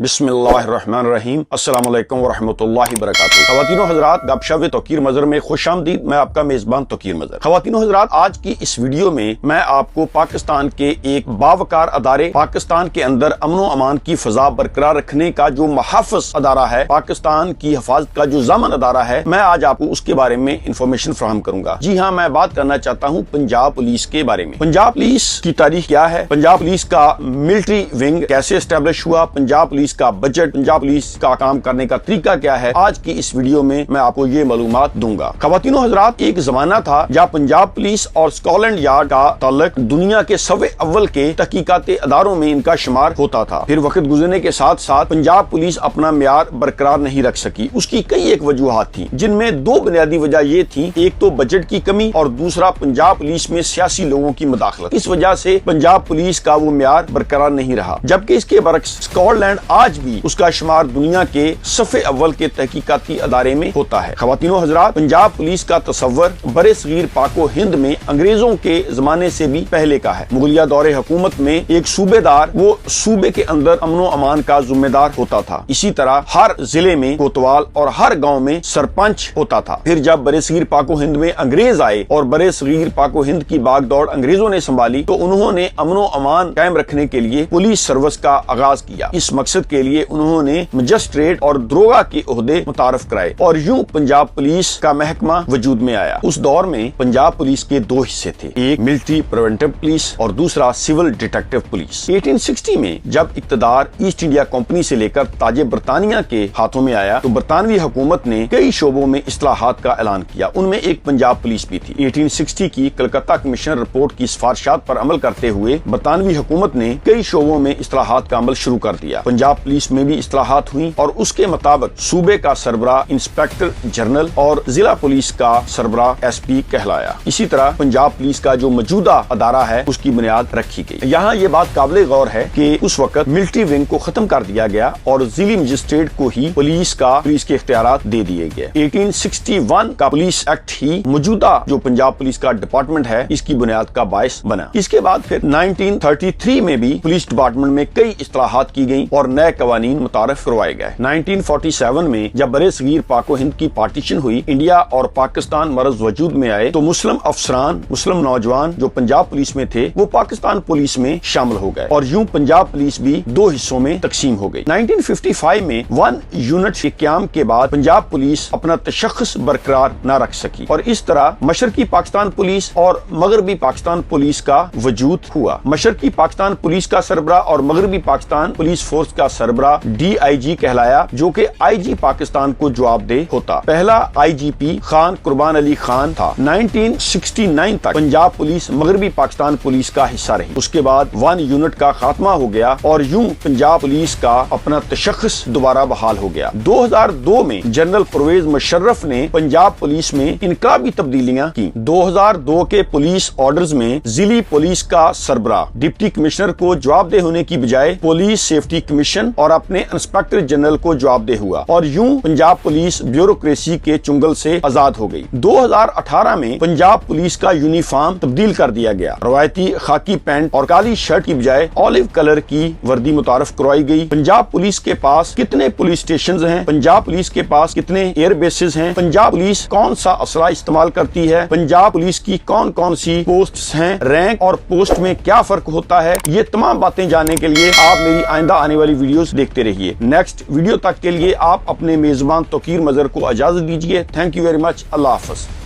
बिस्मिल्लाहिर्रहमानिर्रहीम। अस्सलाम वालेकुम वरहमतुल्लाहि वबरकातुहू। ख़वातीनो हज़रात, गपशप तौकीर मज़र में खुश आमदीद। मैं आपका मेज़बान तौकीर मज़र। ख़वातीनो हज़रात, आज की इस वीडियो में मैं आपको पाकिस्तान के एक बावकार अदारे, पाकिस्तान के अंदर अमन अमान की फ़ज़ा बरकरार रखने का जो मुहाफ़िज़ अदारा है, पाकिस्तान की हिफाज़त का जो ज़ामन अदारा है, मैं आज आपको उसके बारे में इंफॉर्मेशन फराहम करूंगा। जी हाँ, मैं बात करना चाहता हूँ पंजाब पुलिस के बारे में। पंजाब पुलिस की तारीख क्या है, पंजाब पुलिस का मिलिट्री विंग कैसे एस्टेब्लिश हुआ, पंजाब पुलिस का बजट, पंजाब पुलिस का काम करने का तरीका क्या है, आज की इस वीडियो में मैं आपको ये मालूमात दूंगा। ख़वातीनो हज़रात, एक जमाना था जहाँ पंजाब पुलिस और स्कॉटलैंड यार्ड का ताल्लुक दुनिया के सबसे अव्वल के तहकीकाती अदारों में इनका शुमार होता था। फिर वक्त गुजरने के साथ साथ पंजाब पुलिस अपना म्यार बरकरार नहीं रख सकी। उसकी कई एक वजूहात थी, जिनमें दो बुनियादी वजह ये थी, एक तो बजट की कमी और दूसरा पंजाब पुलिस में सियासी लोगों की मुदाखलत। इस वजह से पंजाब पुलिस का वो म्यार बरकरार नहीं रहा। जबकि इसके बरक्स स्कॉटलैंड आज भी उसका शुमार दुनिया के सबसे अव्वल के तहकीकाती अदारे में होता है। ख़वातीनो हज़रात, पंजाब पुलिस का तस्वर बरे सगीर पाको हिंद में अंग्रेजों के जमाने से भी पहले का है। मुगलिया दौरे हुकूमत में एक सूबेदार वो सूबे के अंदर अमनो अमान का जिम्मेदार होता था। इसी तरह हर जिले में कोतवाल और हर गाँव में सरपंच होता था। फिर जब बरे सगीर पाको हिंद में अंग्रेज आए और बरे सगीर पाको हिंद की बागदौड़ अंग्रेजों ने संभाली, तो उन्होंने अमनो अमान कायम रखने के लिए पुलिस सर्विस का आगाज किया। इस मकसद के लिए उन्होंने मजिस्ट्रेट और दरोगा के ओहदे मुतारफ कराए और यूं पंजाब पुलिस का महकमा वजूद में आया। उस दौर में पंजाब पुलिस के दो हिस्से थे, एक मिलिट्री प्रिवेंटिव पुलिस और दूसरा सिविल डिटेक्टिव पुलिस। 1860 में जब इक्तदार ईस्ट इंडिया कंपनी से लेकर ताजे बरतानिया के हाथों में आया, तो बरतानवी हुकूमत ने कई शोबों में इस्लाहात का ऐलान किया। उनमें एक पंजाब पुलिस भी थी। 1860 की कलकत्ता कमीशन रिपोर्ट की सिफारिशात पर अमल करते हुए बरतानवी हुकूमत ने कई शोबों में इस्लाहात का अमल शुरू कर दिया। पंजाब पुलिस में भी इस्लाहात हुई और उसके मुताबिक सूबे का सरबरा इंस्पेक्टर जनरल और जिला पुलिस का सरबरा SP कहलाया। इसी तरह पंजाब पुलिस का जो मौजूदा अदारा है, उसकी बुनियाद रखी गई। यहाँ ये बात काबिल गौर है कि उस वक्त मिलिट्री विंग को खत्म कर दिया गया और जिली मजिस्ट्रेट को ही पुलिस के इख्तियारात दे दिए गए। 1861 का पुलिस एक्ट ही मौजूदा जो पंजाब पुलिस का डिपार्टमेंट है, इसकी बुनियाद का बायस बना। इसके बाद फिर 1933 में भी पुलिस डिपार्टमेंट में कई इस्लाहात की गई और नए कवानीन मुतारफ करवाए गए। 1947 में जब बरे सगीर पाको हिंद की पार्टीशन हुई, इंडिया और पाकिस्तान मरज वजूद में आए, तो मुस्लिम अफसरान, मुस्लिम नौजवान जो पंजाब पुलिस में थे, वो पाकिस्तान पुलिस में शामिल हो गए और यूं पंजाब पुलिस भी दो हिस्सों में तकसीम हो गई। 1955 में 1 यूनिट के क़याम के बाद पंजाब पुलिस अपना तशख़्ख़ुस बरकरार न रख सकी और इस तरह मशरकी पाकिस्तान पुलिस और मगरबी पाकिस्तान पुलिस का वजूद हुआ। मशरकी पाकिस्तान पुलिस का सरबरा और मगरबी पाकिस्तान पुलिस फोर्स का सरबरा DIG कहलाया, जो कि IG पाकिस्तान को जवाबदेह होता। पहला IGP खान कुर्बान अली खान था। 1969 तक पंजाब पुलिस मगरबी पाकिस्तान पुलिस का हिस्सा रही। उसके बाद 1 यूनिट का खात्मा हो गया और यूं पंजाब पुलिस का अपना तशख़्ख़ुस दोबारा बहाल हो गया। 2002 में जनरल परवेज मुशर्रफ ने पंजाब पुलिस में इनकलाबी तब्दीलियां की। 2002 के पुलिस ऑर्डर्स में जिली पुलिस का सरबरा डिप्टी कमिश्नर को जवाबदेह होने की बजाय पुलिस सेफ्टी कमीशन और अपने इंस्पेक्टर जनरल को जवाबदेह हुआ और यूं पंजाब पुलिस ब्यूरोक्रेसी के चुंगल से आजाद हो गई। 2018 में पंजाब पुलिस का यूनिफॉर्म तब्दील कर दिया गया। रवायती खाकी पैंट और काली शर्ट की बजाय ऑलिव कलर की वर्दी मुतारफ करवाई गई। पंजाब पुलिस के पास कितने पुलिस स्टेशन हैं, पंजाब पुलिस के पास कितने एयर बेसेस हैं, पंजाब पुलिस कौन सा असला इस्तेमाल करती है, पंजाब पुलिस की कौन कौन सी पोस्ट हैं, रैंक और पोस्ट में क्या फर्क होता है, ये तमाम बातें जानने के लिए आप मेरी आइंदा आने वाली वीडियोस देखते रहिए। नेक्स्ट वीडियो तक के लिए आप अपने मेजबान तौकीर मज़र को इजाजत दीजिए। Thank you very much. अल्लाह हाफ़िज़।